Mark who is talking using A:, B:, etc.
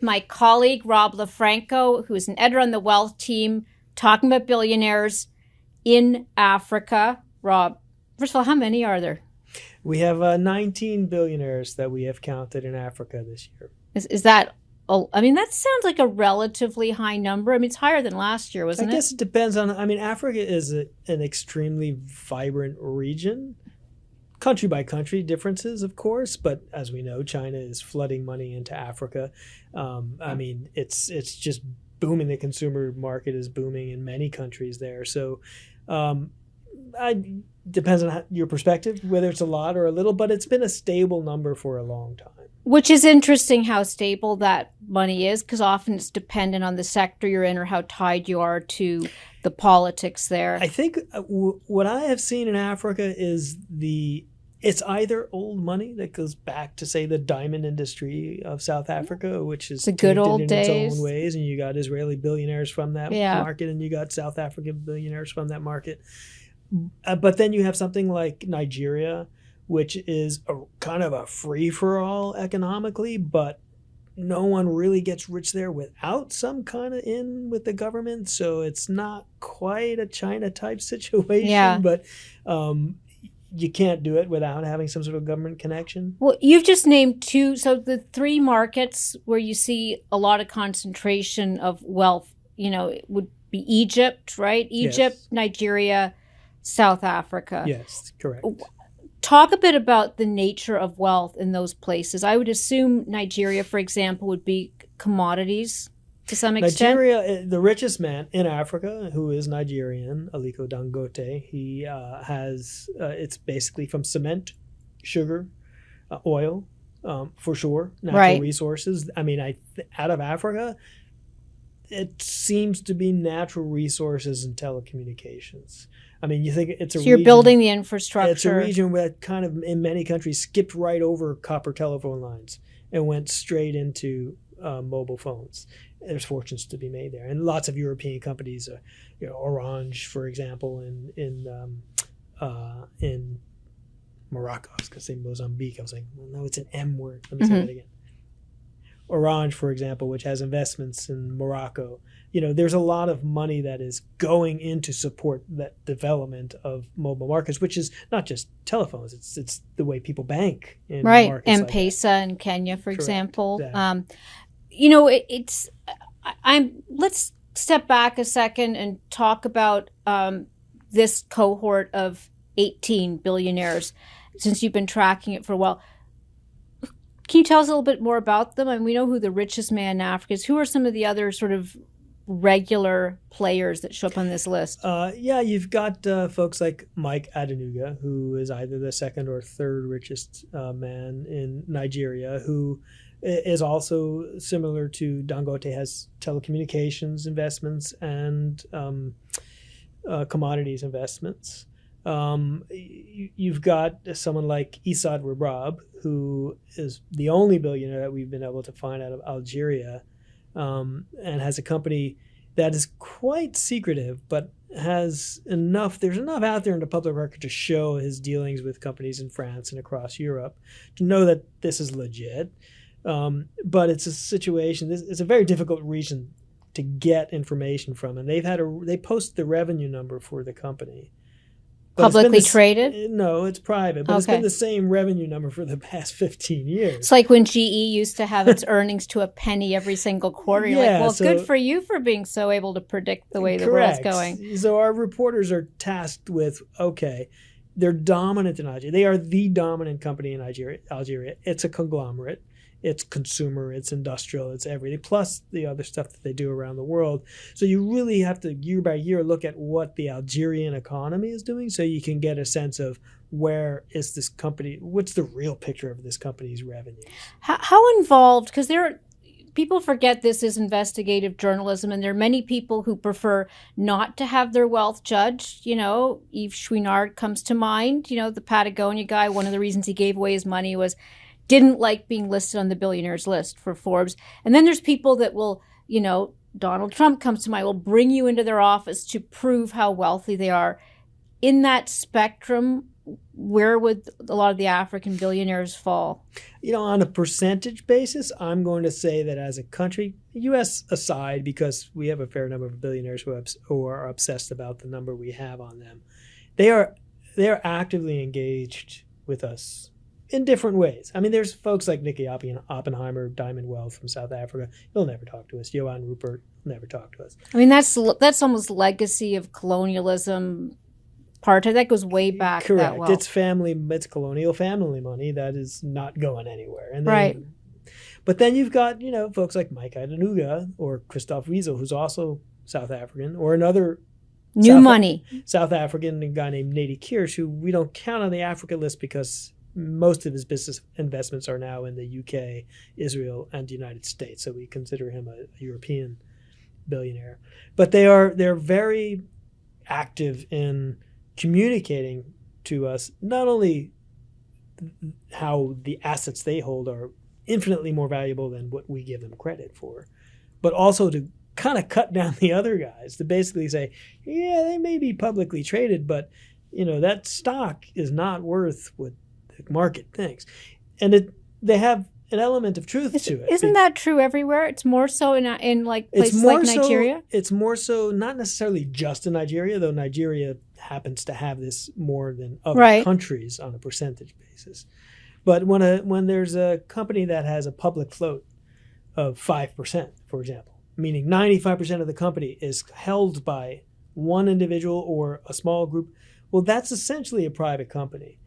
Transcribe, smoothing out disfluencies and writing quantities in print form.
A: My colleague, Rob LeFranco, who is an editor on the Wealth team, talking about billionaires in Africa. Rob, first of all, how many are there?
B: We have 19 billionaires that we have counted in Africa this year.
A: Is that, I mean, that sounds like a relatively high number. I mean, it's higher than last year, wasn't it?
B: I guess it depends on, Africa is an extremely vibrant region. Country by country differences, of course, but as we know, China is flooding money into Africa. It's just booming. The consumer market is booming in many countries there. So depends on your perspective, whether it's a lot or a little, but it's been a stable number for a long time.
A: Which is interesting how stable that money is, because often it's dependent on the sector you're in or how tied you are to the politics there.
B: I think what I have seen in Africa is it's either old money that goes back to, say, the diamond industry of South Africa, which is
A: the good old days
B: in its own ways, and you got Israeli billionaires from that market, and you got South African billionaires from that market. But then you have something like Nigeria, which is a kind of a free-for-all economically, but no one really gets rich there without some kind of in with the government. So it's not quite a China-type situation, but you can't do it without having some sort of government connection.
A: Well, you've just named two. So the three markets where you see a lot of concentration of wealth, it would be Egypt, right? Egypt, yes. Nigeria, South Africa.
B: Yes, correct.
A: Talk a bit about the nature of wealth in those places. I would assume Nigeria, for example, would be commodities to some extent.
B: Nigeria, the richest man in Africa, who is Nigerian, Aliko Dangote, he has, it's basically from cement, sugar, oil, for sure, natural resources. Out of Africa, it seems to be natural resources and telecommunications. You think it's a region. So
A: you're building the infrastructure.
B: It's a region that kind of, in many countries, skipped right over copper telephone lines and went straight into mobile phones. There's fortunes to be made there. And lots of European companies, Orange, for example, in Morocco. I was going to say Mozambique. I was like, well, no, it's an M word. Let me say that again. Orange, for example, which has investments in Morocco. There's a lot of money that is going in to support that development of mobile markets, which is not just telephones. It's the way people bank in markets
A: M-Pesa in Kenya, for example.
B: Exactly.
A: Let's step back a second and talk about this cohort of 18 billionaires, since you've been tracking it for a while. Can you tell us a little bit more about them? We know who the richest man in Africa is. Who are some of the other sort of regular players that show up on this list?
B: You've got folks like Mike Adenuga, who is either the second or third richest man in Nigeria, who is also similar to Dangote, has telecommunications investments and commodities investments. You've got someone like Issad Rabrab, who is the only billionaire that we've been able to find out of Algeria, and has a company that is quite secretive, but there's enough out there in the public record to show his dealings with companies in France and across Europe to know that this is legit. But it's a situation, it's a very difficult region to get information from, and they post the revenue number for the company.
A: Publicly traded?
B: No, it's private, but It's been the same revenue number for the past 15 years.
A: It's like when GE used to have its earnings to a penny every single quarter. You're good for you for being so able to predict the way the world's going.
B: So our reporters are tasked with, they're dominant in Algeria. They are the dominant company in Algeria. It's a conglomerate. It's consumer, it's industrial, it's everything, plus the other stuff that they do around the world. So you really have to, year by year, look at what the Algerian economy is doing so you can get a sense of where is this company, what's the real picture of this company's revenue.
A: How involved, because people forget this is investigative journalism, and there are many people who prefer not to have their wealth judged. Yves Chouinard comes to mind, the Patagonia guy. One of the reasons he gave away his money was didn't like being listed on the billionaires list for Forbes. And then there's people that will, Donald Trump comes to mind, will bring you into their office to prove how wealthy they are. In that spectrum, where would a lot of the African billionaires fall?
B: On a percentage basis, I'm going to say that as a country, U.S. aside, because we have a fair number of billionaires who are obsessed about the number we have on them, they are actively engaged with us in different ways. I mean, there's folks like Nicky Oppenheimer, Diamond Wealth from South Africa. He'll never talk to us. Johan Rupert will never talk to us.
A: I mean, that's almost legacy of colonialism. Apartheid, that goes way back.
B: Correct.
A: That
B: It's colonial family money that is not going anywhere. And
A: right.
B: But then you've got, folks like Mike Adenuga or Christoph Wiesel, who's also South African, or another
A: money
B: South African guy named Nady Kirsch, who we don't count on the Africa list because most of his business investments are now in the UK, Israel, and the United States. So we consider him a European billionaire. But they're very active in communicating to us not only how the assets they hold are infinitely more valuable than what we give them credit for, but also to kind of cut down the other guys, to basically say, yeah, they may be publicly traded, but that stock is not worth what the market thinks. And they have an element of truth to it.
A: Isn't that true everywhere? It's more so in like places like Nigeria?
B: It's more so not necessarily just in Nigeria, though Nigeria happens to have this more than other countries on a percentage basis. But when there's a company that has a public float of 5%, for example, meaning 95% of the company is held by one individual or a small group, well, that's essentially a private company.